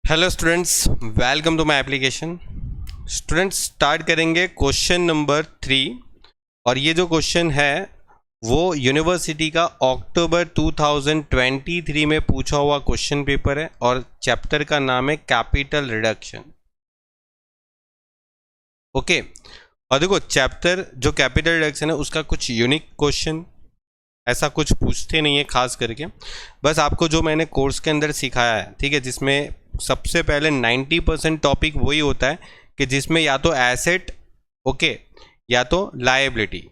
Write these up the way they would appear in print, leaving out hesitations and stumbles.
Hello students, welcome to my application. Students, start करेंगे question number 3। और ये जो क्वेश्चन है वो यूनिवर्सिटी का अक्टूबर 2023 में पूछा हुआ क्वेश्चन पेपर है और चैप्टर का नाम है कैपिटल रिडक्शन। ओके, और देखो चैप्टर जो कैपिटल रिडक्शन है उसका कुछ यूनिक क्वेश्चन ऐसा कुछ पूछते नहीं है खास करके, बस आपको जो मैंने कोर्स के अंदर सिखाया है, ठीक है, जिसमें सबसे पहले 90% टॉपिक वही होता है कि जिसमें या तो एसेट, ओके, या तो लायबिलिटी।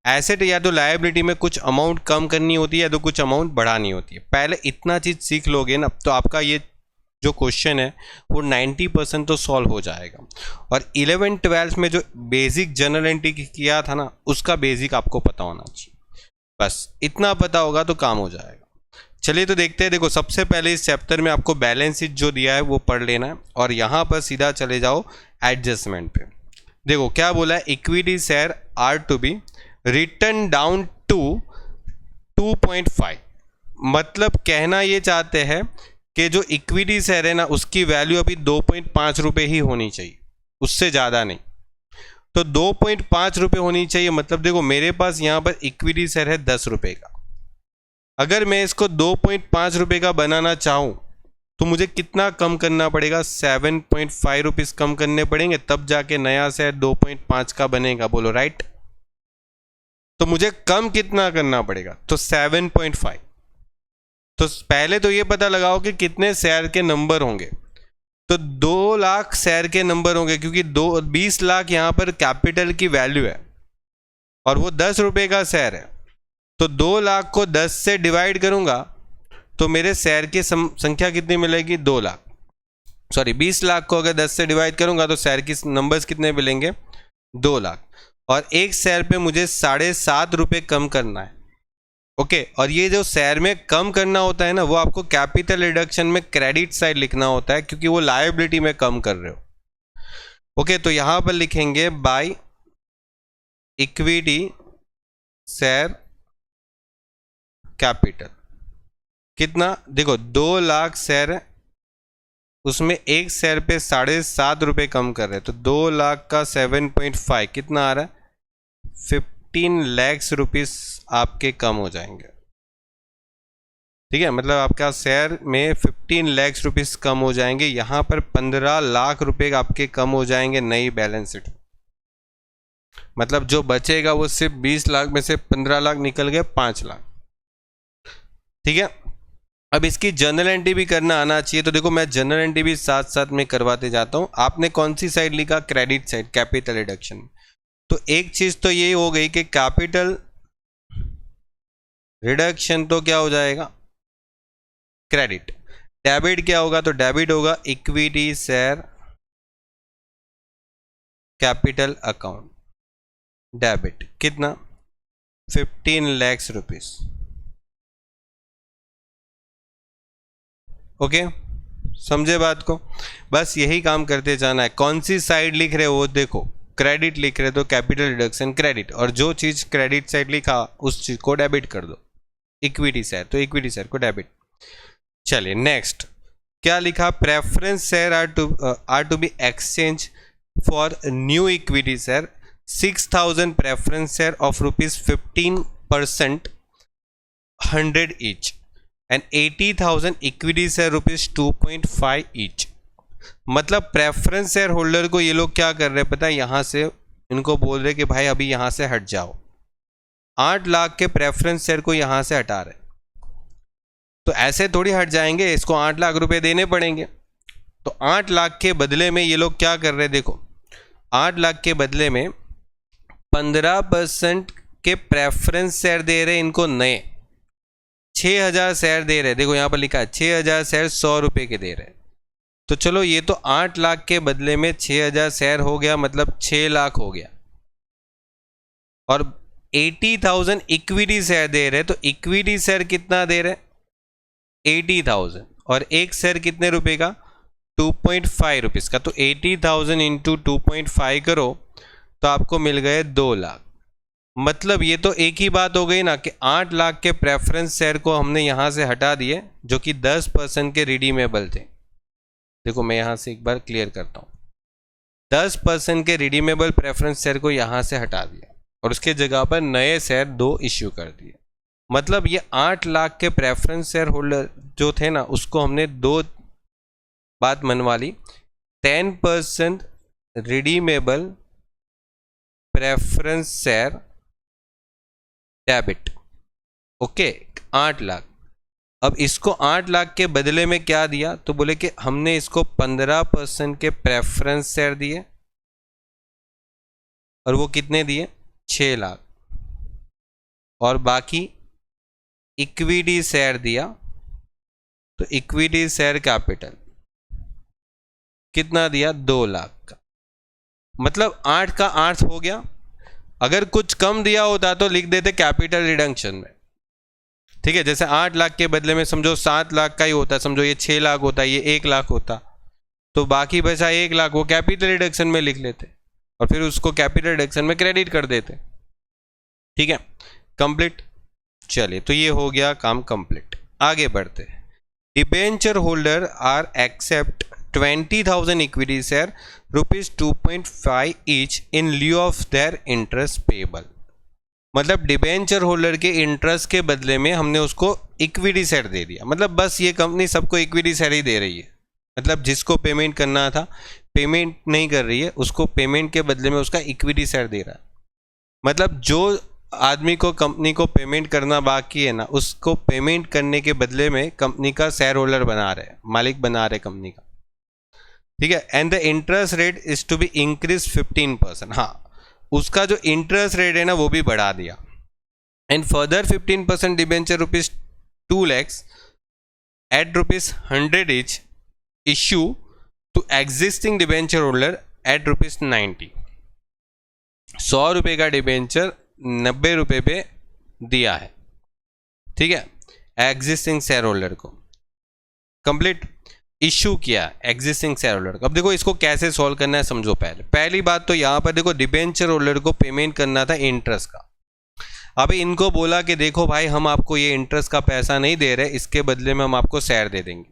एसेट या तो लायबिलिटी में कुछ अमाउंट कम करनी होती है या तो कुछ अमाउंट बढ़ानी होती है। पहले इतना चीज़ सीख लोगे ना तो आपका ये जो क्वेश्चन है वो 90% तो सॉल्व हो जाएगा। और 11-12 में जो बेसिक जनरल एंट्री किया था ना उसका बेसिक आपको पता होना चाहिए। बस इतना पता होगा तो काम हो जाएगा। चलिए तो देखते हैं। देखो सबसे पहले इस चैप्टर में आपको बैलेंस शीट जो दिया है वो पढ़ लेना है और यहाँ पर सीधा चले जाओ एडजस्टमेंट पे। देखो क्या बोला है, equity share are to be written down to 2.5। मतलब कहना ये चाहते हैं कि जो इक्विटी शेयर है ना उसकी वैल्यू अभी 2.5 रुपये ही होनी चाहिए, उससे ज़्यादा नहीं। तो 2.5 रुपये होनी चाहिए। मतलब देखो मेरे पास यहाँ पर इक्विटी शेयर है 10 रुपये का। अगर मैं इसको 2.5 रुपये का बनाना चाहूँ तो मुझे कितना कम करना पड़ेगा? 7.5 रुपीज़ कम करने पड़ेंगे, तब जाके नया शेयर 2.5 का बनेगा। बोलो राइट। तो मुझे कम कितना करना पड़ेगा? तो 7.5। तो पहले तो ये पता लगाओ कि कितने शेयर के नंबर होंगे। तो 2 लाख शेयर के नंबर होंगे क्योंकि 20 लाख यहाँ पर कैपिटल की वैल्यू है और वो 10 रुपये का शेयर है। तो 2 लाख को 10 से डिवाइड करूंगा तो मेरे शेयर की संख्या कितनी मिलेगी? 2 लाख। सॉरी, 20 लाख को अगर 10 से डिवाइड करूंगा तो शेयर की नंबर्स कितने मिलेंगे? 2 लाख। और एक शेयर पे मुझे 7.5 रुपये कम करना है। ओके, और ये जो शेयर में कम करना होता है ना वो आपको कैपिटल रिडक्शन में क्रेडिट साइड लिखना होता है क्योंकि वो लायबिलिटी में कम कर रहे हो। ओके, तो यहां पर लिखेंगे बाय इक्विटी शेयर कैपिटल। कितना? देखो 2 लाख शेयर है, उसमें एक शेयर पे 7.5 रुपये कम कर रहे हैं तो 2 लाख का 7.5 कितना आ रहा है? 15 लाख रुपीस आपके कम हो जाएंगे। ठीक है, मतलब आपका शेयर में 15 लाख रुपीस कम हो जाएंगे। यहाँ पर 15 लाख रुपए आपके कम हो जाएंगे नई बैलेंस शीट। मतलब जो बचेगा वो सिर्फ 20 लाख में से 15 लाख निकल गए 5 लाख। ठीक है, अब इसकी जर्नल एंट्री भी करना आना चाहिए। तो देखो मैं जर्नल एंट्री भी साथ साथ में करवाते जाता हूँ। आपने कौन सी साइड लिखा? Credit side, capital reduction. तो एक चीज तो ये हो गई कि कैपिटल रिडक्शन तो क्या हो जाएगा? क्रेडिट। डेबिट क्या होगा? तो डेबिट होगा equity share capital account. Debit कितना? 15 लाख रुपीस। ओके, समझे बात को? बस यही काम करते जाना है। कौन सी साइड लिख रहे हो वो देखो, क्रेडिट लिख रहे तो कैपिटल रिडक्शन क्रेडिट, और जो चीज क्रेडिट साइड लिखा उस चीज को डेबिट कर दो। इक्विटी शेयर तो इक्विटी शेयर को डेबिट। चलिए नेक्स्ट क्या लिखा? Preference share are to be exchange for new equity share 6000 preference share of ₹15% 100 each and 80,000 equity share ₹2.5 each. मतलब प्रेफरेंस शेयर होल्डर को ये लोग क्या कर रहे हैं पता है? यहां से इनको बोल रहे कि भाई अभी यहां से हट जाओ। 8 लाख के प्रेफरेंस शेयर को यहां से हटा रहे। तो ऐसे थोड़ी हट जाएंगे, इसको 8 लाख रुपए देने पड़ेंगे। तो 8 लाख के बदले में ये लोग क्या कर रहे हैं? देखो 8 लाख के बदले में 15% के प्रेफरेंस शेयर दे रहे हैं इनको नए। 6000 शेयर दे रहे हैं। देखो यहाँ पर लिखा है 6000 शेयर 100 रुपये के दे रहे हैं। तो चलो ये तो 8 लाख के बदले में 6000 शेयर हो गया, मतलब 6 लाख हो गया। और 80,000 इक्विटी शेयर दे रहे हैं। तो इक्विटी शेयर कितना दे रहे हैं? 80,000। और एक शेयर कितने रुपए का? 2.5 रुपीज़ का। तो 80,000 इंटू 2.5 करो तो आपको मिल गए 2 लाख। मतलब ये तो एक ही बात हो गई ना कि 8 लाख के प्रेफरेंस शेयर को हमने यहाँ से हटा दिए जो कि 10% के रिडीमेबल थे। देखो मैं यहाँ से एक बार क्लियर करता हूँ। 10% के रिडीमेबल प्रेफरेंस शेयर को यहाँ से हटा दिया और उसके जगह पर नए शेयर 2 इश्यू कर दिए। मतलब ये 8 लाख के प्रेफरेंस शेयर होल्डर जो थे ना, उसको हमने 2 बात मनवा ली। 10% redeemable preference share debit, okay 8 lakh. अब इसको 8 लाख के बदले में क्या दिया, तो बोले कि हमने इसको 15% के प्रेफरेंस शेयर दिए और वो कितने दिए 6 लाख, और बाकी इक्विटी शेयर दिया। तो इक्विटी शेयर कैपिटल कितना दिया 2 लाख का। मतलब 8 का 8 हो गया। अगर कुछ कम दिया होता तो लिख देते कैपिटल रिडक्शन में, ठीक है। जैसे 8 लाख के बदले में समझो 7 लाख का ही होता, समझो ये 6 लाख होता, ये 1 लाख होता, तो बाकी बचा 1 लाख वो कैपिटल रिडक्शन में लिख लेते और फिर उसको कैपिटल रिडक्शन में क्रेडिट कर देते, ठीक है। कंप्लीट। चलिए तो ये हो गया काम कंप्लीट। आगे बढ़ते हैं। Debenture holder are accept 20,000 equity share ₹2.5 each in lieu of their interest payable. मतलब डिबेंचर होल्डर के इंटरेस्ट के बदले में हमने उसको इक्विटी शेयर दे दिया। मतलब बस ये कंपनी सबको इक्विटी शेयर ही दे रही है। मतलब जिसको पेमेंट करना था पेमेंट नहीं कर रही है, उसको पेमेंट के बदले में उसका इक्विटी शेयर दे रहा है। मतलब जो आदमी को कंपनी को पेमेंट करना बाकी है ना, उसको पेमेंट करने के बदले में कंपनी का शेयर होल्डर बना रहे, मालिक बना रहे कंपनी का, ठीक है। And the interest rate is to be increase 15%। हाँ, उसका जो इंटरेस्ट रेट है ना वो भी बढ़ा दिया। And further 15% debenture ₹2 lakhs at ₹100 each issue to existing debenture holder at ₹90। 100 रुपये का डिबेंचर 90 रुपये पे दिया है, ठीक है, एग्जिस्टिंग शेयर होल्डर को। कंप्लीट। इश्यू किया एग्जिस्टिंग शेयर होल्डर को। अब देखो इसको कैसे सॉल्व करना है समझो। पहली बात तो यहाँ पर देखो डिबेंचर होल्डर को पेमेंट करना था इंटरेस्ट का। अभी इनको बोला कि देखो भाई हम आपको ये इंटरेस्ट का पैसा नहीं दे रहे, इसके बदले में हम आपको शेयर दे देंगे।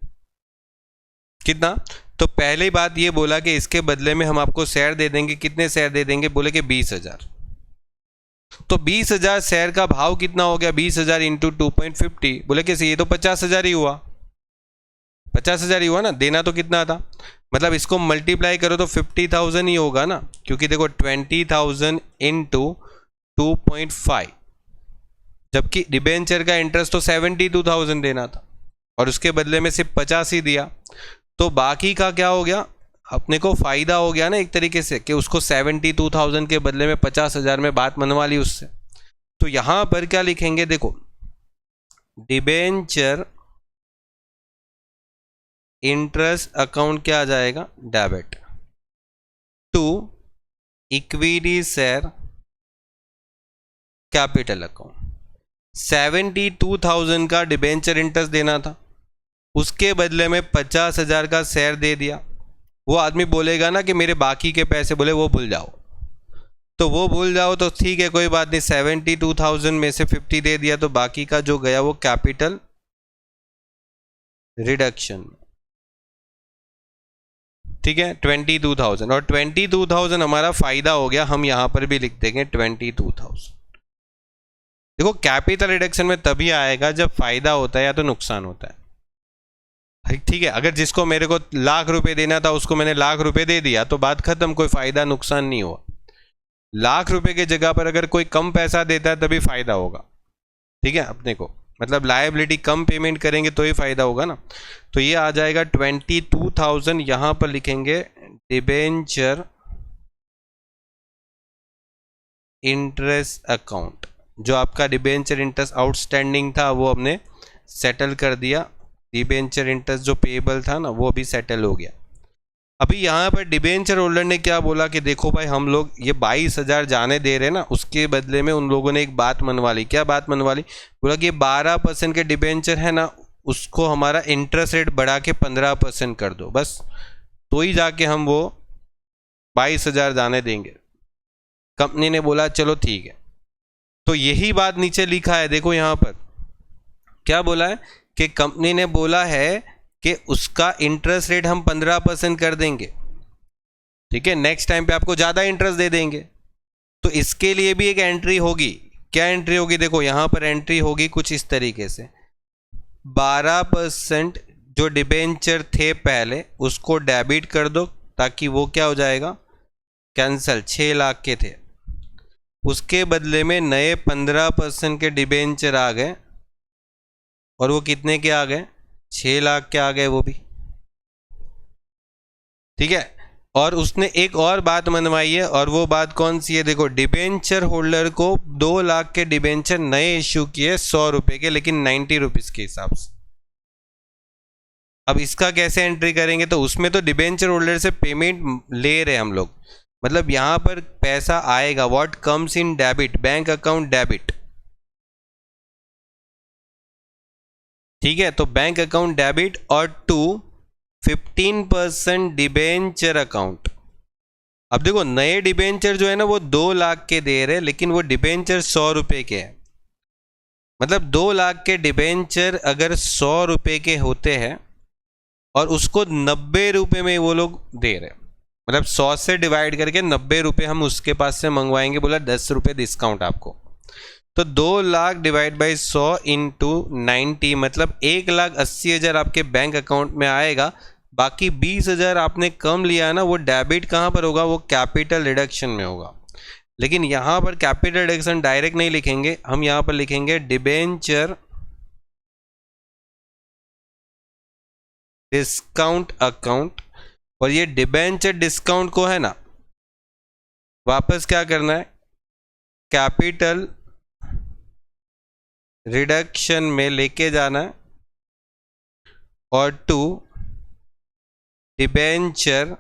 कितना? तो पहली बात ये बोला कि इसके बदले में हम आपको शेयर दे देंगे। कितने शेयर दे देंगे? बोले कि 20,000। तो 20,000 शेयर का भाव कितना हो गया? 20,000 इंटू 2.50, बोले कि ये तो 50,000 ही हुआ। 50,000 ही हुआ ना, देना तो कितना था? मतलब इसको मल्टीप्लाई करो तो 50,000 ही होगा ना, क्योंकि देखो 20,000 इंटू 2.5, जबकि डिबेंचर का इंटरेस्ट तो 72,000 देना था और उसके बदले में सिर्फ 50 ही दिया। तो बाकी का क्या हो गया? अपने को फायदा हो गया ना एक तरीके से, कि उसको 72,000 के बदले में 50,000 में बात मनवा ली उससे। तो यहां पर क्या लिखेंगे? देखो डिबेंचर इंटरेस्ट अकाउंट क्या आ जाएगा? Debit to equity share capital account. 72,000 का डिबेंचर इंटरेस्ट देना था, उसके बदले में 50,000 का शेयर दे दिया। वो आदमी बोलेगा ना कि मेरे बाकी के पैसे, बोले वो भूल जाओ, तो वो भूल जाओ तो ठीक है कोई बात नहीं। 72,000 में से 50 दे दिया तो बाकी का जो गया वो कैपिटल रिडक्शन, ठीक है 22,000। और 22,000 हमारा फायदा हो गया, हम यहां पर भी लिख देंगे 22,000। देखो कैपिटल रिडक्शन में तभी आएगा जब फायदा होता है या तो नुकसान होता है, ठीक है। अगर जिसको मेरे को लाख रुपए देना था उसको मैंने लाख रुपए दे दिया तो बात खत्म, कोई फायदा नुकसान नहीं हुआ। लाख रुपए की जगह पर अगर कोई कम पैसा देता है तभी फायदा होगा, ठीक है अपने को, मतलब लायबिलिटी कम पेमेंट करेंगे तो ही फायदा होगा ना। तो ये आ जाएगा 22,000। यहां पर लिखेंगे डिबेंचर इंटरेस्ट अकाउंट। जो आपका डिबेंचर इंटरेस्ट आउटस्टैंडिंग था वो हमने सेटल कर दिया, डिबेंचर इंटरेस्ट जो पेएबल था ना वो भी सेटल हो गया। अभी यहाँ पर डिबेंचर होल्डर ने क्या बोला कि देखो भाई हम लोग ये 22,000 जाने दे रहे हैं ना, उसके बदले में उन लोगों ने एक बात मनवा ली। क्या बात मनवा ली? बोला कि 12% के डिबेंचर है ना, उसको हमारा इंटरेस्ट रेट बढ़ा के 15% कर दो, बस तो ही जाके हम वो 22,000 जाने देंगे। कंपनी ने बोला चलो ठीक है। तो यही बात नीचे लिखा है, देखो यहाँ पर क्या बोला है कि कंपनी ने बोला है कि उसका इंटरेस्ट रेट हम 15% कर देंगे, ठीक है, नेक्स्ट टाइम पे आपको ज़्यादा इंटरेस्ट दे देंगे। तो इसके लिए भी एक एंट्री होगी। क्या एंट्री होगी? देखो यहाँ पर एंट्री होगी कुछ इस तरीके से, 12% जो डिबेंचर थे पहले उसको डेबिट कर दो, ताकि वो क्या हो जाएगा, कैंसल। 6 लाख के थे, उसके बदले में नए 15% के डिबेंचर आ गए, और वो कितने के आ गए? 6 लाख के आ गए वो भी, ठीक है। और उसने एक और बात मनवाई है, और वो बात कौन सी है? देखो, डिबेंचर होल्डर को 2 लाख के डिबेंचर नए इश्यू किए 100 रुपए के, लेकिन 90 रुपीज़ के हिसाब से। अब इसका कैसे एंट्री करेंगे? तो उसमें तो डिबेंचर होल्डर से पेमेंट ले रहे हम लोग, मतलब यहाँ पर पैसा आएगा, what comes in debit, bank account debit, ठीक है। तो बैंक अकाउंट डेबिट और टू 15% डिबेंचर अकाउंट। अब देखो, नए डिबेंचर जो है ना वो 2 लाख के दे रहे, लेकिन वो डिबेंचर 100 रुपए के हैं। मतलब 2 लाख के डिबेंचर अगर 100 रुपए के होते हैं और उसको 90 रुपए में वो लोग दे रहे, मतलब 100 से डिवाइड करके 90 रुपए हम उसके पास से मंगवाएंगे, बोला 10 रुपए डिस्काउंट आपको। तो 2 लाख डिवाइड बाई 100 इंटू 90, मतलब 1,80,000 आपके बैंक अकाउंट में आएगा। बाकी 20,000 आपने कम लिया है ना, वो डेबिट कहाँ पर होगा? वो कैपिटल रिडक्शन में होगा। लेकिन यहाँ पर कैपिटल रिडक्शन डायरेक्ट नहीं लिखेंगे, हम यहाँ पर लिखेंगे डिबेंचर डिस्काउंट अकाउंट। और ये डिबेंचर डिस्काउंट को है ना वापस क्या करना है? कैपिटल रिडक्शन में लेके जाना है, और टू डिबेंचर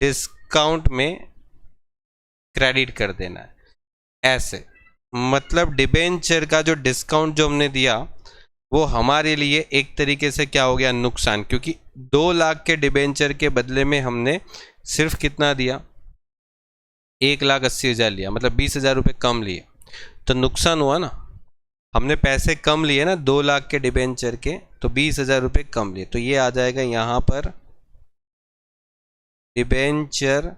डिस्काउंट में क्रेडिट कर देना है। ऐसे मतलब डिबेंचर का जो डिस्काउंट जो हमने दिया वो हमारे लिए एक तरीके से क्या हो गया? नुकसान, क्योंकि 2 लाख के डिबेंचर के बदले में हमने सिर्फ कितना दिया? 1,80,000 लिया, मतलब 20,000 रुपये कम लिए, तो नुकसान हुआ ना। हमने पैसे कम लिए ना 2 लाख के डिबेंचर के, तो 20,000 रुपये कम लिए, तो ये आ जाएगा यहाँ पर डिबेंचर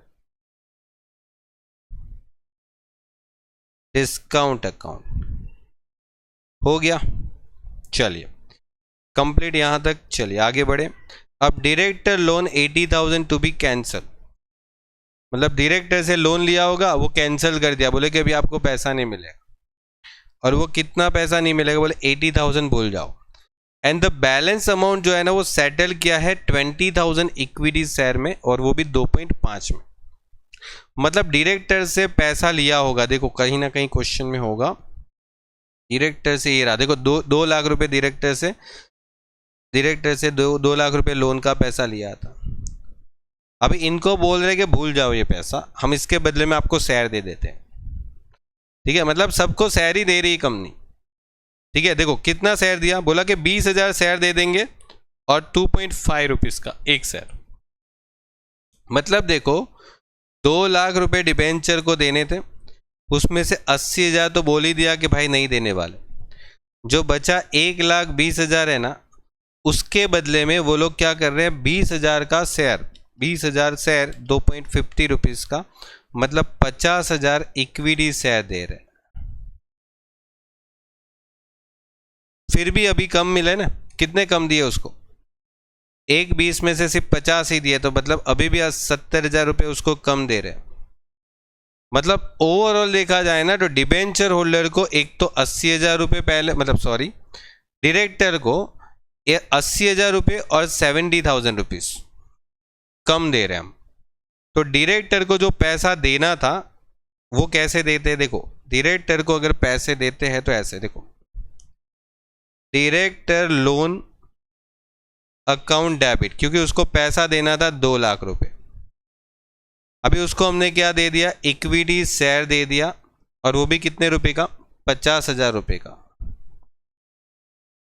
डिस्काउंट अकाउंट। हो गया, चलिए कंप्लीट यहाँ तक। चलिए आगे बढ़े। अब director loan 80,000 to be cancel, मतलब डायरेक्टर से लोन लिया होगा, वो कैंसिल कर दिया, बोले कि अभी आपको पैसा नहीं मिलेगा। और वो कितना पैसा नहीं मिलेगा? बोले 80,000 भूल जाओ। एंड द बैलेंस अमाउंट जो है ना वो सेटल किया है 20,000 इक्विटी शेयर में, और वो भी 2.5 में। मतलब डायरेक्टर से पैसा लिया होगा, देखो कहीं ना कहीं क्वेश्चन में होगा, डायरेक्टर से ये रहा, देखो 2 लाख रुपए डायरेक्टर से 2 लाख रुपए लोन का पैसा लिया था। अभी इनको बोल रहे कि भूल जाओ ये पैसा, हम इसके बदले में आपको शेयर दे देते हैं, ठीक है। मतलब सबको शेयर ही दे रही कंपनी, ठीक है। देखो कितना शेयर दिया, बोला कि 20,000 शेयर दे देंगे और 2.5 रुपीज़ का एक शेयर। मतलब देखो 2 लाख रुपए डिबेंचर को देने थे, उसमें से 80,000 तो बोल ही दिया कि भाई नहीं देने वाले। जो बचा 1,20,000 है ना, उसके बदले में वो लोग क्या कर रहे हैं? 20,000 का शेयर, 20,000 शेयर 2.50 रुपीज़ का, मतलब 50,000 इक्विटी शेयर दे रहे हैं। फिर भी अभी कम मिले ना, कितने कम दिए उसको? 1,20 में से सिर्फ 50 ही दिए, तो मतलब अभी भी 70,000 रुपये उसको कम दे रहे हैं। मतलब ओवरऑल देखा जाए ना तो डिबेंचर होल्डर को एक तो 80,000 रुपये पहले, मतलब सॉरी डायरेक्टर को 80,000 रुपये और 70,000 रुपीज़ कम दे रहे हैं हम। तो डायरेक्टर को जो पैसा देना था वो कैसे देते हैं? देखो डायरेक्टर को अगर पैसे देते हैं तो ऐसे देखो, डायरेक्टर लोन अकाउंट डेबिट, क्योंकि उसको पैसा देना था 2 लाख रुपए। अभी उसको हमने क्या दे दिया? इक्विटी शेयर दे दिया, और वो भी कितने रुपए का? 50,000 रुपये का।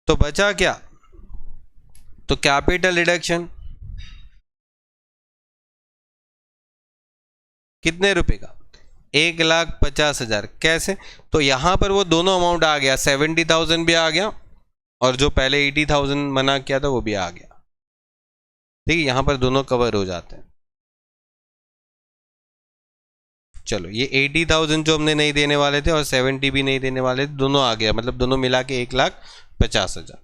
तो बचा क्या? तो कैपिटल रिडक्शन कितने रुपए का? 1,50,000। कैसे? तो यहां पर वो दोनों अमाउंट आ गया, 70,000 भी आ गया और जो पहले 80,000 मना किया था वो भी आ गया। ठीक है, यहाँ पर दोनों कवर हो जाते हैं। चलो ये 80,000 जो हमने नहीं देने वाले थे और 70 भी नहीं देने वाले थे, दोनों आ गया, मतलब दोनों मिला के 1,50,000।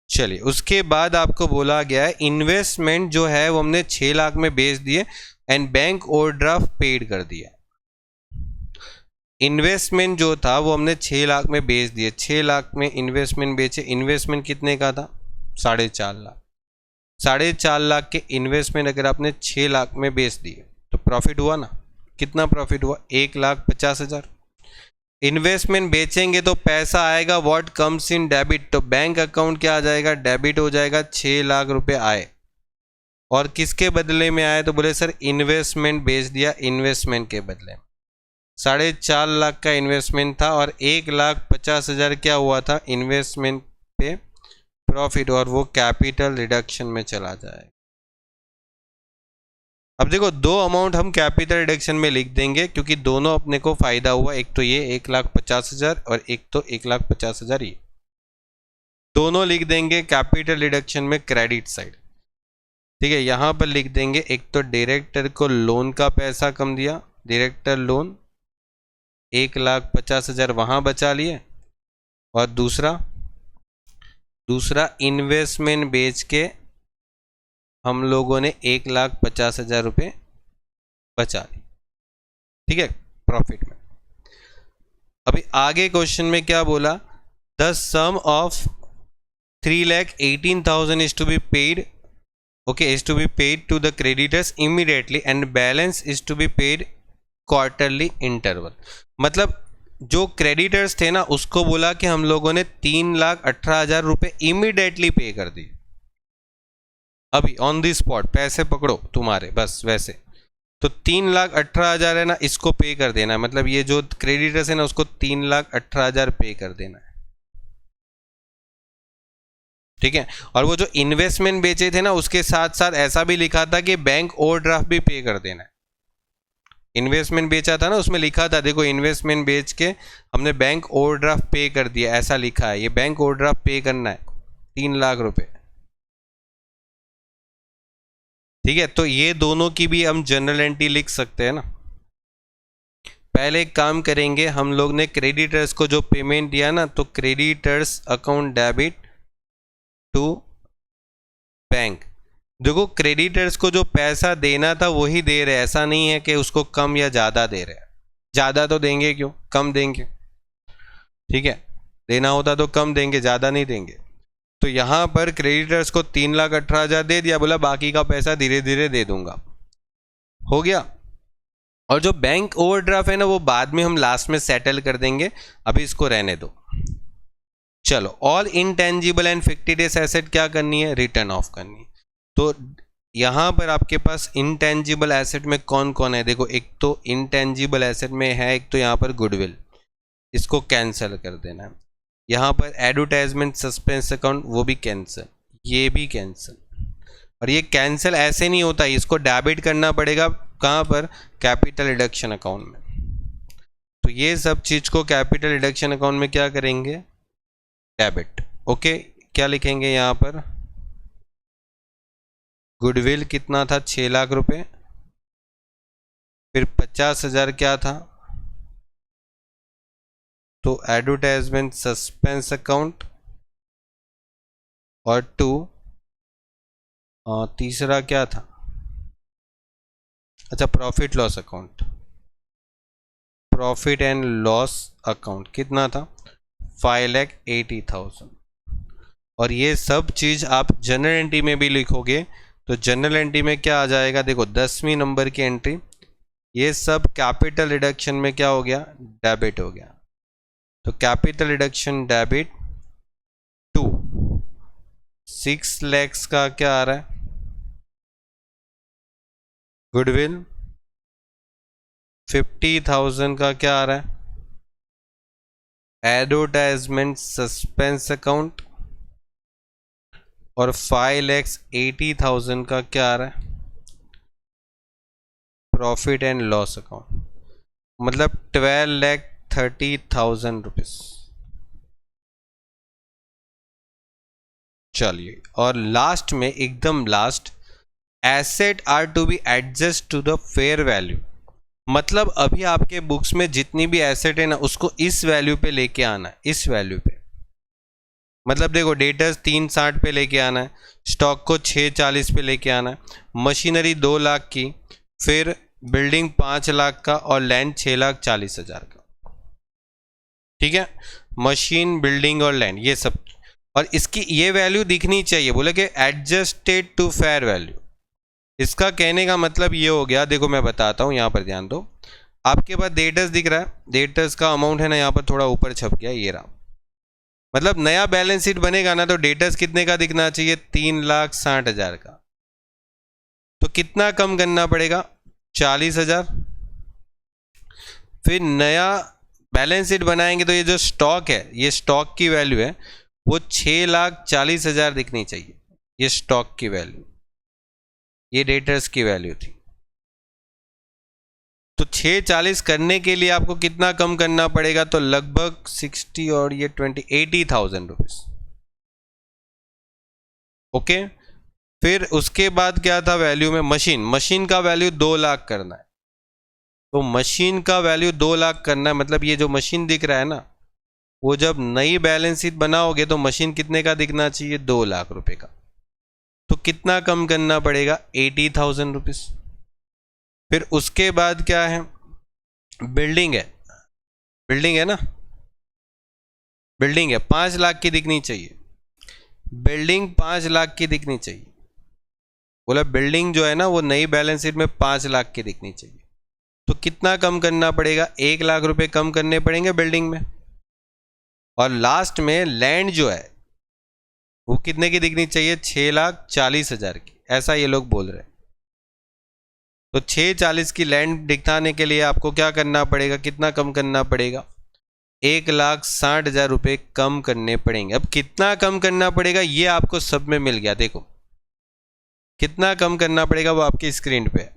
चलिए उसके बाद आपको बोला गया है इन्वेस्टमेंट जो है वो हमने 6 लाख में बेच दिए एंड बैंक ओवरड्राफ्ट पेड कर दिया। इन्वेस्टमेंट जो था वो हमने 6 लाख में बेच दिए, 6 लाख में इन्वेस्टमेंट बेचे। इन्वेस्टमेंट कितने का था? 4.5 लाख। 4.5 लाख के इन्वेस्टमेंट अगर आपने 6 लाख में बेच दिए तो प्रॉफिट हुआ ना? कितना प्रॉफिट हुआ? 1,50,000। इन्वेस्टमेंट बेचेंगे तो पैसा आएगा, व्हाट कम्स इन डेबिट, तो बैंक अकाउंट क्या आ जाएगा? डेबिट हो जाएगा। 6 लाख रुपए आए और किसके बदले में आए? तो बोले सर इन्वेस्टमेंट बेच दिया, इन्वेस्टमेंट के बदले। 4.5 लाख का इन्वेस्टमेंट था और 1,50,000 क्या हुआ था? इन्वेस्टमेंट पे प्रॉफिट, और वो कैपिटल रिडक्शन में चला जाएगा। अब देखो दो अमाउंट हम कैपिटल रिडक्शन में लिख देंगे क्योंकि दोनों अपने को फायदा हुआ, एक तो ये 1,50,000 और एक तो 1,50,000 ये, दोनों लिख देंगे कैपिटल रिडक्शन में क्रेडिट साइड। ठीक है, यहां पर लिख देंगे एक तो डायरेक्टर को लोन का पैसा कम दिया, डायरेक्टर लोन 1,50,000 वहां बचा लिए, और दूसरा इन्वेस्टमेंट बेच के हम लोगों ने 1,50,000 रुपये बचा ली। ठीक है, प्रॉफिट में। अभी आगे क्वेश्चन में क्या बोला? The sum of 3,18,000 is to be paid, okay, is to be paid to the creditors immediately and balance is to be paid quarterly interval. मतलब जो क्रेडिटर्स थे ना उसको बोला कि हम लोगों ने 3,18,000 रुपये इमीडिएटली पे कर दिए, अभी ऑन दी स्पॉट, पैसे पकड़ो तुम्हारे, बस वैसे। तो 3,18,000 है ना, इसको पे कर देना है, मतलब ये जो क्रेडिटर्स है ना उसको 3,18,000 पे कर देना है। ठीक है, और वो जो इन्वेस्टमेंट बेचे थे ना उसके साथ साथ ऐसा भी लिखा था कि बैंक ओवरड्राफ्ट भी पे कर देना है। इन्वेस्टमेंट बेचा था ना उसमें लिखा था, देखो इन्वेस्टमेंट बेच के हमने बैंक ओवरड्राफ्ट पे कर दिया, ऐसा लिखा है, ये बैंक ओवरड्राफ्ट पे करना है 3 लाख रुपए। ठीक है, तो ये दोनों की भी हम जनरल एंट्री लिख सकते हैं ना। पहले एक काम करेंगे, हम लोग ने क्रेडिटर्स को जो पेमेंट दिया ना, तो creditors account debit to bank. देखो क्रेडिटर्स को जो पैसा देना था वही दे रहे, ऐसा नहीं है कि उसको कम या ज़्यादा दे रहे हैं। ज़्यादा तो देंगे क्यों, कम देंगे। ठीक है, देना होता तो कम देंगे, ज़्यादा नहीं देंगे। तो यहाँ पर क्रेडिटर्स को 3,18,000 दे दिया, बोला बाकी का पैसा धीरे धीरे दे दूंगा, हो गया। और जो बैंक ओवरड्राफ्ट है ना वो बाद में हम लास्ट में सेटल कर देंगे, अभी इसको रहने दो। चलो, ऑल इनटेंजिबल एंड फिक्टिटिव एसेट क्या करनी है? रिटर्न ऑफ करनी है। तो यहाँ पर आपके पास इनटेंजिबल एसेट में कौन कौन है? देखो एक तो इनटेंजिबल एसेट में है, एक तो यहाँ पर गुडविल, इसको कैंसिल कर देना है। यहाँ पर एडवर्टाइजमेंट सस्पेंस अकाउंट, वो भी कैंसिल, ये भी कैंसिल। और ये कैंसिल ऐसे नहीं होता, इसको डेबिट करना पड़ेगा कहाँ पर? कैपिटल रिडक्शन अकाउंट में। तो ये सब चीज़ को कैपिटल रिडक्शन अकाउंट में क्या करेंगे? डेबिट। ओके, क्या लिखेंगे यहाँ पर? गुडविल कितना था? 6 लाख रुपए, फिर 50,000 क्या था? तो एडवर्टाइजमेंट सस्पेंस अकाउंट, और तीसरा क्या था? अच्छा, profit loss account, profit and loss account कितना था? 5,80,000। और ये सब चीज़ आप जनरल एंट्री में भी लिखोगे तो जनरल एंट्री में क्या आ जाएगा? देखो 10वीं नंबर की एंट्री, ये सब कैपिटल रिडक्शन में क्या हो गया? डेबिट हो गया। तो capital reduction debit to 6 lakhs का क्या आ रहा है? गुडविल 50,000 का क्या आ रहा है? एडवर्टाइजमेंट सस्पेंस अकाउंट, और 5,80,000 का क्या आ रहा है? प्रॉफिट एंड लॉस अकाउंट, मतलब 12,30,000 रुपीज। चलिए, और लास्ट में एकदम last, asset are to be adjust to the fair value. मतलब अभी आपके बुक्स में जितनी भी एसेट है ना, उसको इस वैल्यू पे लेके आना है, इस वैल्यू पे। मतलब देखो, डेटर्स 360 पे लेके आना है, स्टॉक को 640 पे लेके आना है, मशीनरी 2 लाख की, फिर बिल्डिंग 5 लाख का और लैंड 6,40,000 का। ठीक है, मशीन, बिल्डिंग और लैंड, ये सब। और इसकी ये वैल्यू दिखनी चाहिए, बोले कि एडजस्टेड टू फेयर वैल्यू। इसका कहने का मतलब ये हो गया, देखो मैं बताता हूँ, यहाँ पर ध्यान दो। आपके पास डेटर्स दिख रहा है, डेटर्स का अमाउंट है ना, यहाँ पर थोड़ा ऊपर छप गया, ये रहा। मतलब नया बैलेंस शीट बनेगा ना, तो डेटर्स कितने का दिखना चाहिए? 3,60,000 का। तो कितना कम करना पड़ेगा? 40,000। फिर नया बैलेंस शीट बनाएंगे तो ये जो स्टॉक है, ये स्टॉक की वैल्यू है, वो 6,40,000 दिखनी चाहिए। ये स्टॉक की वैल्यू, ये डेटर्स की वैल्यू थी। तो 640 करने के लिए आपको कितना कम करना पड़ेगा? तो लगभग 60 और ये 20, 80,000 रुपीज। ओके, फिर उसके बाद क्या था वैल्यू में? मशीन का वैल्यू 2 लाख करना है। तो मशीन का वैल्यू 2 लाख करना है, मतलब ये जो मशीन दिख रहा है ना, वो जब नई बैलेंस शीट बनाओगे तो मशीन कितने का दिखना चाहिए? 2 लाख रुपए का। तो कितना कम करना पड़ेगा? 80,000 रुपीज। फिर उसके बाद क्या है? बिल्डिंग है, बिल्डिंग है ना, बिल्डिंग है 5 लाख की दिखनी चाहिए। बिल्डिंग 5 लाख की दिखनी चाहिए। बोला बिल्डिंग जो है ना, वो नई बैलेंस शीट में 5 लाख की दिखनी चाहिए। तो कितना कम करना पड़ेगा? 1 लाख रुपए कम करने पड़ेंगे बिल्डिंग में। और लास्ट में लैंड जो है, वो कितने की दिखनी चाहिए? 6,40,000 की। ऐसा ये लोग बोल रहे हैं। तो 640 की लैंड दिखाने के लिए आपको क्या करना पड़ेगा? कितना कम करना पड़ेगा? 1,60,000 रुपये कम करने पड़ेंगे। अब कितना कम करना पड़ेगा ये आपको सब में मिल गया। देखो कितना कम करना पड़ेगा वो आपकी स्क्रीन पे है।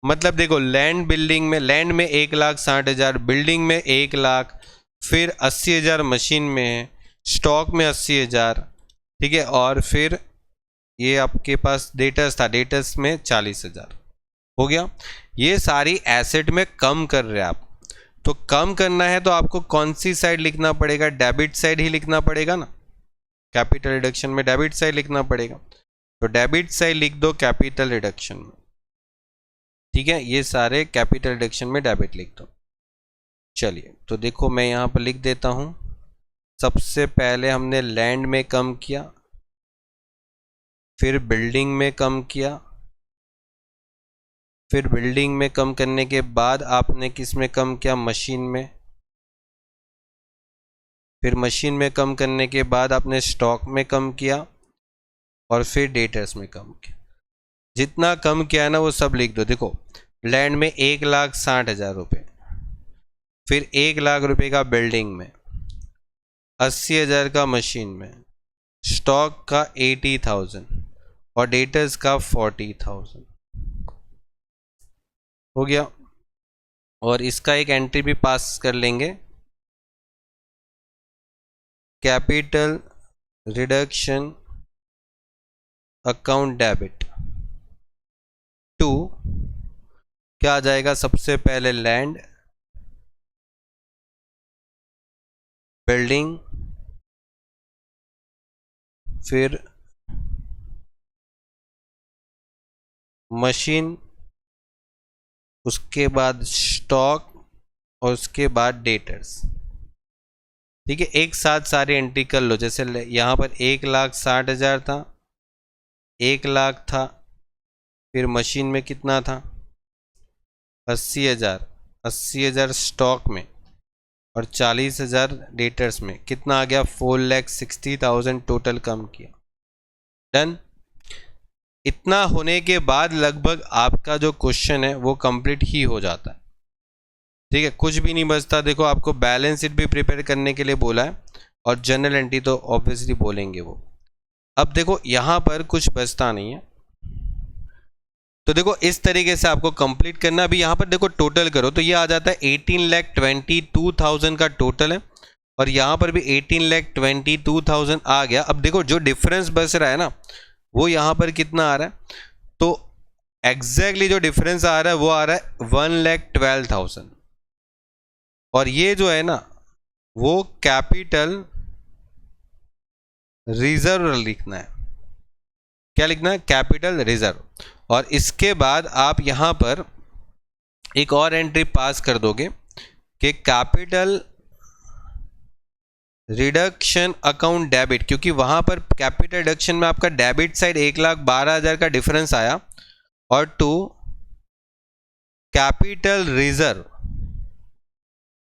मतलब देखो, लैंड बिल्डिंग में, लैंड में 1,60,000, बिल्डिंग में 1 लाख, फिर 80,000 मशीन में है, स्टॉक में 80,000, ठीक है, और फिर ये आपके पास डेटर्स था, डेटर्स में 40,000 हो गया। ये सारी एसेट में कम कर रहे हैं आप। तो कम करना है तो आपको कौन सी साइड लिखना पड़ेगा? डेबिट साइड ही लिखना पड़ेगा ना। कैपिटल रिडक्शन में डेबिट साइड लिखना पड़ेगा। तो डेबिट साइड लिख दो कैपिटल रिडक्शन में। ठीक है, ये सारे कैपिटल रिडक्शन में डेबिट लिख दो। चलिए, तो देखो मैं यहाँ पर लिख देता हूँ। सबसे पहले हमने लैंड में कम किया, फिर बिल्डिंग में कम किया, फिर बिल्डिंग में कम करने के बाद आपने किस में कम किया? मशीन में। फिर मशीन में कम करने के बाद आपने स्टॉक में कम किया, और फिर डेटर्स में कम किया। जितना कम किया है ना वो सब लिख दो। देखो, लैंड में 1,60,000 रुपये, फिर 1 लाख रुपए का बिल्डिंग में, 80,000 का मशीन में, स्टॉक का 80,000 और डेटर्स का 40,000 हो गया। और इसका एक एंट्री भी पास कर लेंगे, capital reduction account debit to, क्या आ जाएगा? सबसे पहले लैंड, बिल्डिंग, फिर मशीन, उसके बाद स्टॉक और उसके बाद डेटर्स। ठीक है, एक साथ सारी एंट्री कर लो। जैसे यहाँ पर 1,60,000 था, 1 लाख था, फिर मशीन में कितना था? 80,000, 80,000 स्टॉक में और 40,000 डेटर्स में। कितना आ गया? 4,60,000 टोटल कम किया। डन। इतना होने के बाद लगभग आपका जो क्वेश्चन है वो कंप्लीट ही हो जाता है। ठीक है, कुछ भी नहीं बचता। देखो, आपको बैलेंस शीट भी प्रिपेयर करने के लिए बोला है, और जनरल एंट्री तो ऑब्वियसली बोलेंगे वो। अब देखो यहाँ पर कुछ बचता नहीं है। तो देखो इस तरीके से आपको कंप्लीट करना। अभी यहाँ पर देखो टोटल करो तो ये आ जाता है 18,22,000 का टोटल है, और यहाँ पर भी 18,22,000 आ गया। अब देखो जो डिफरेंस बच रहा है ना वो यहाँ पर कितना आ रहा है, तो एग्जैक्टली जो डिफरेंस आ रहा है वो आ रहा है 1,12,000। और ये जो है ना वो कैपिटल रिजर्व लिखना है। क्या लिखना है? Capital reserve. और इसके बाद आप यहां पर एक और एंट्री पास कर दोगे कि कैपिटल रिडक्शन अकाउंट डेबिट, क्योंकि वहां पर कैपिटल रिडक्शन में आपका डेबिट साइड 1,12,000 का डिफरेंस आया, और टू कैपिटल रिजर्व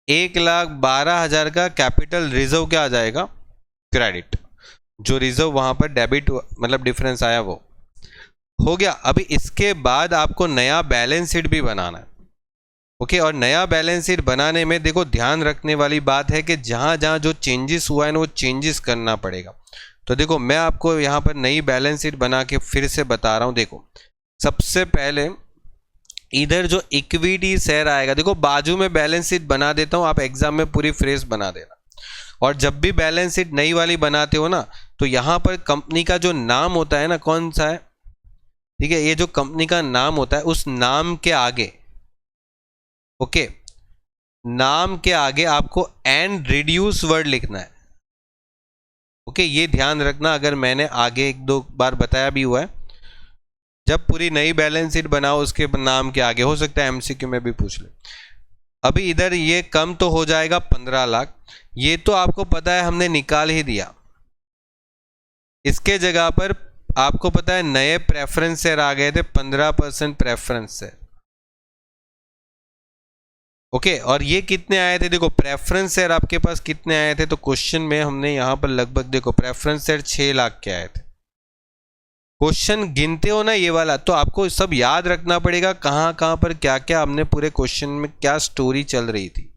1,12,000 का कैपिटल रिजर्व क्या आ जाएगा? क्रेडिट। जो रिजर्व वहां पर डेबिट मतलब डिफरेंस आया वो हो गया। अभी इसके बाद आपको नया बैलेंस शीट भी बनाना है। ओके, और नया बैलेंस शीट बनाने में देखो ध्यान रखने वाली बात है कि जहां जहां जो चेंजेस हुआ है ना वो चेंजेस करना पड़ेगा। तो देखो मैं आपको यहां पर नई बैलेंस शीट बना के फिर से बता रहा हूं। देखो सबसे पहले इधर जो इक्विटी शेयर आएगा, देखो बाजू में बैलेंस शीट बना देता हूं, आप एग्जाम में पूरी फ्रेश बना देना। और जब भी बैलेंस शीट नई वाली बनाते हो ना तो यहां पर कंपनी का जो नाम होता है ना, कौन सा है, ठीक है, ये जो कंपनी का नाम होता है उस नाम के आगे, ओके, नाम के आगे आपको एंड रिड्यूस वर्ड लिखना है। ओके, ये ध्यान रखना, अगर मैंने आगे 1-2 बार बताया भी हुआ है, जब पूरी नई बैलेंस शीट बनाओ उसके नाम के आगे, हो सकता है एमसीक्यू में भी पूछ ले। अभी इधर ये कम तो हो जाएगा 15 लाख, ये तो आपको पता है हमने निकाल ही दिया। इसके जगह पर आपको पता है नए प्रेफरेंस शेयर आ गए थे, 15% प्रेफरेंस शेयर। ओके, और ये कितने आए थे? देखो प्रेफरेंस शेयर आपके पास कितने आए थे, तो क्वेश्चन में हमने यहां पर लगभग देखो प्रेफरेंस शेयर 6 लाख के आए थे। क्वेश्चन गिनते हो ना ये वाला, तो आपको सब याद रखना पड़ेगा कहां कहां पर क्या क्या हमने पूरे क्वेश्चन में क्या स्टोरी चल रही थी।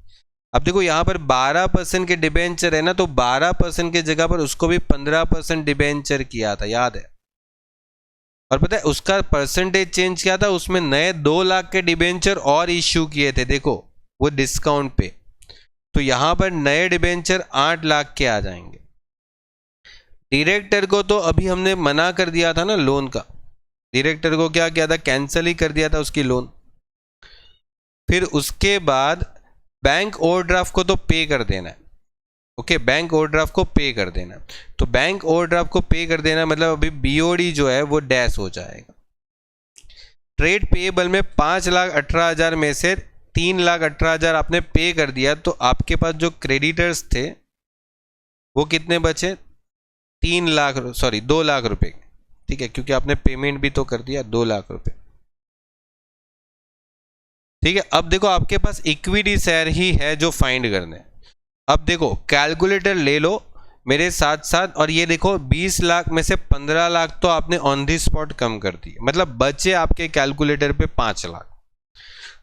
अब देखो यहाँ पर 12% के डिबेंचर है ना, तो 12% के जगह पर उसको भी 15% डिबेंचर किया था, याद है। और पता है उसका परसेंटेज चेंज किया था, उसमें नए 2 लाख के डिबेंचर और इश्यू किए थे, देखो वो डिस्काउंट पे। तो यहां पर नए डिबेंचर 8 लाख के आ जाएंगे। डायरेक्टर को तो अभी हमने मना कर दिया था ना लोन का, डायरेक्टर को क्या किया था, कैंसिल ही कर दिया था उसकी लोन। फिर उसके बाद बैंक ओवरड्राफ्ट को तो पे कर देना है। ओके, बैंक ओवरड्राफ्ट को पे कर देना। तो बैंक ओवरड्राफ्ट को पे कर देना मतलब अभी बीओडी जो है वो डैश हो जाएगा। ट्रेड पेएबल में 5,18,000 में से 3,18,000 आपने पे कर दिया, तो आपके पास जो क्रेडिटर्स थे वो कितने बचे? 2 लाख रुपए, ठीक है, क्योंकि आपने पेमेंट भी तो कर दिया 2 लाख रुपए, ठीक है। अब देखो आपके पास इक्विटी शेयर ही है जो फाइंड करने। अब देखो कैलकुलेटर ले लो मेरे साथ साथ, और ये देखो 20 लाख में से 15 लाख तो आपने ऑन दी स्पॉट कम कर दिए, मतलब बचे आपके कैलकुलेटर पे 5 लाख।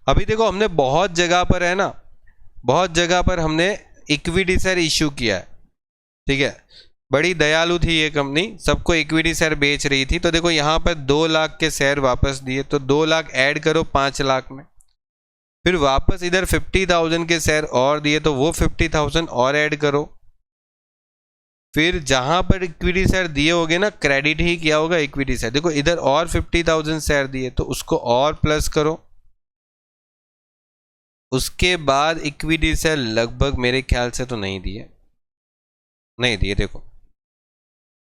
अभी देखो हमने बहुत जगह पर है ना, बहुत जगह पर हमने इक्विटी शेयर इश्यू किया है, ठीक है, बड़ी दयालु थी ये कंपनी, सबको इक्विटी शेयर बेच रही थी। तो देखो यहाँ पर 2 लाख के शेयर वापस दिए, तो 2 लाख ऐड करो 5 लाख में, फिर वापस इधर 50,000 के शेयर और दिए, तो वो 50,000 और ऐड करो, फिर जहां पर इक्विटी शेयर दिए होगे ना क्रेडिट ही किया होगा इक्विटी शेयर, देखो इधर और 50,000 शेयर दिए तो उसको और प्लस करो। उसके बाद इक्विटी शेयर लगभग मेरे ख्याल से तो नहीं दिए, देखो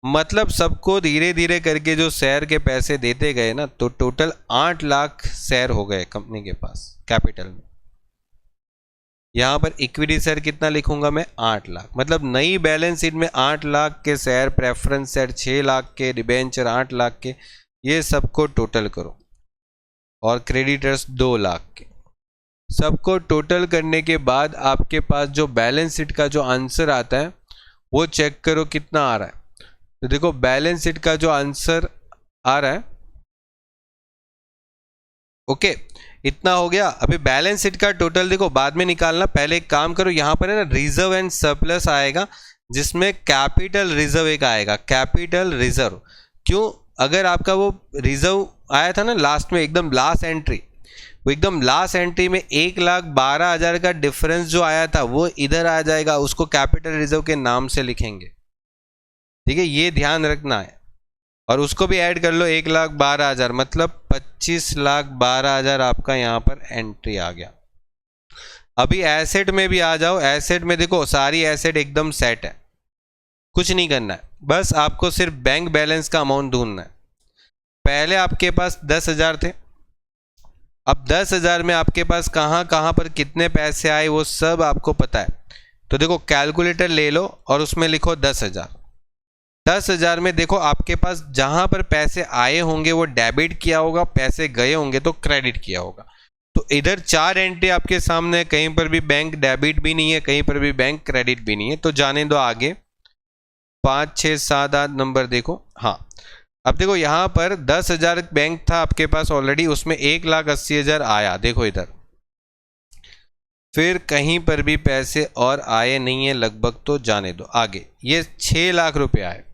मतलब सबको धीरे धीरे करके जो शेयर के पैसे देते गए ना, तो टोटल 8 लाख शेयर हो गए कंपनी के पास कैपिटल में। यहां पर इक्विटी शेयर कितना लिखूंगा मैं? 8 लाख, मतलब नई बैलेंस शीट में 8 लाख के शेयर, प्रेफरेंस शेयर 6 लाख के, डिबेंचर 8 लाख के, ये सबको टोटल करो, और क्रेडिटर्स 2 लाख के, सबको टोटल करने के बाद आपके पास जो बैलेंस शीट का जो आंसर आता है वो चेक करो कितना आ रहा है। तो देखो बैलेंस शीट का जो आंसर आ रहा है, ओके, इतना हो गया। अभी बैलेंस शीट का टोटल देखो बाद में निकालना, पहले एक काम करो, यहां पर है ना रिजर्व एंड सरप्लस आएगा, जिसमें कैपिटल रिजर्व एक आएगा, कैपिटल रिजर्व। क्यों? अगर आपका वो रिजर्व आया था ना लास्ट में, एकदम लास्ट एंट्री, वो एकदम लास्ट एंट्री में 1,12,000 का डिफरेंस जो आया था वो इधर आ जाएगा, उसको कैपिटल रिजर्व के नाम से लिखेंगे। ठीक है, ये ध्यान रखना है। और उसको भी ऐड कर लो 1,12,000, मतलब 25,12,000 आपका यहाँ पर एंट्री आ गया। अभी एसेट में भी आ जाओ। एसेट में देखो सारी एसेट एकदम सेट है, कुछ नहीं करना है, बस आपको सिर्फ बैंक बैलेंस का अमाउंट ढूंढना है। पहले आपके पास 10,000 थे, अब 10,000 में आपके पास कहाँ कहाँ पर कितने पैसे आए वो सब आपको पता है। तो देखो कैलकुलेटर ले लो और उसमें लिखो 10,000। 10,000 में देखो आपके पास जहाँ पर पैसे आए होंगे वो डेबिट किया होगा, पैसे गए होंगे तो क्रेडिट किया होगा। तो इधर 4 एंट्री आपके सामने है, कहीं पर भी बैंक डेबिट भी नहीं है, कहीं पर भी बैंक क्रेडिट भी नहीं है। तो जाने दो आगे, 5, 6, 7, 8 नंबर देखो। हाँ, अब देखो यहाँ पर 10,000 बैंक था आपके पास ऑलरेडी, उसमें 1,80,000 आया, देखो इधर। फिर कहीं पर भी पैसे और आए नहीं है लगभग, तो जाने दो आगे। ये 6 लाख रुपए आए,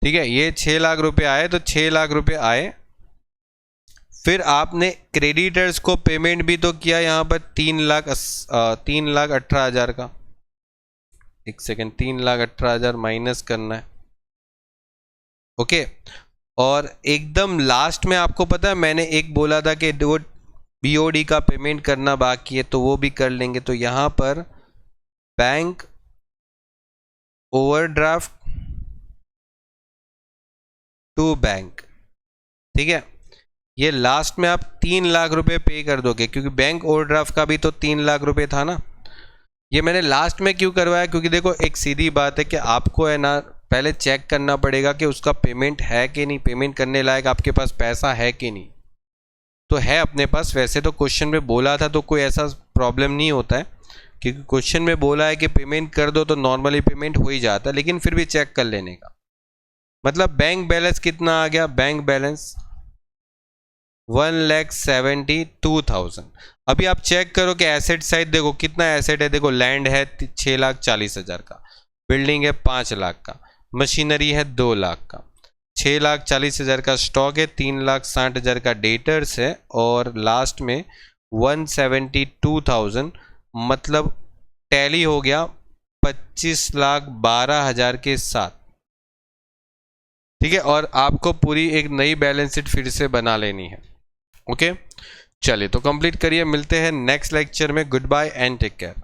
ठीक है, ये 6 लाख रुपए आए, तो 6 लाख रुपए आए। फिर आपने क्रेडिटर्स को पेमेंट भी तो किया यहाँ पर 3,18,000 का। एक सेकेंड, 3,18,000 माइनस करना है, ओके। और एकदम लास्ट में आपको पता है मैंने एक बोला था कि वो बीओडी का पेमेंट करना बाकी है, तो वो भी कर लेंगे। तो यहाँ पर बैंक ओवरड्राफ्ट टू बैंक, ठीक है, ये लास्ट में आप 3 लाख रुपए पे कर दोगे, क्योंकि बैंक ओवरड्राफ्ट का भी तो 3 लाख रुपए था ना। ये मैंने लास्ट में क्यों करवाया, क्योंकि देखो एक सीधी बात है कि आपको है ना पहले चेक करना पड़ेगा कि उसका पेमेंट है कि नहीं, पेमेंट करने लायक आपके पास पैसा है कि नहीं। तो है अपने पास, वैसे तो क्वेश्चन में बोला था तो कोई ऐसा प्रॉब्लम नहीं होता है, क्योंकि क्वेश्चन में बोला है कि पेमेंट कर दो तो नॉर्मली पेमेंट हो ही जाता है, लेकिन फिर भी चेक कर लेने का। मतलब बैंक बैलेंस कितना आ गया, बैंक बैलेंस 1,72,000। अभी आप चेक करो कि एसेट साइड देखो कितना एसेट है। देखो लैंड है 6,40,000 का, बिल्डिंग है 5 लाख का, मशीनरी है 2 लाख का, 6,40,000 का स्टॉक है, 3,60,000 का डेटर्स है, और लास्ट में 172,000, मतलब टैली हो गया 25,12,000 के साथ, ठीक है। और आपको पूरी एक नई बैलेंस शीट फिर से बना लेनी है, ओके। चलिए तो कंप्लीट करिए, मिलते हैं नेक्स्ट लेक्चर में। Goodbye and take care.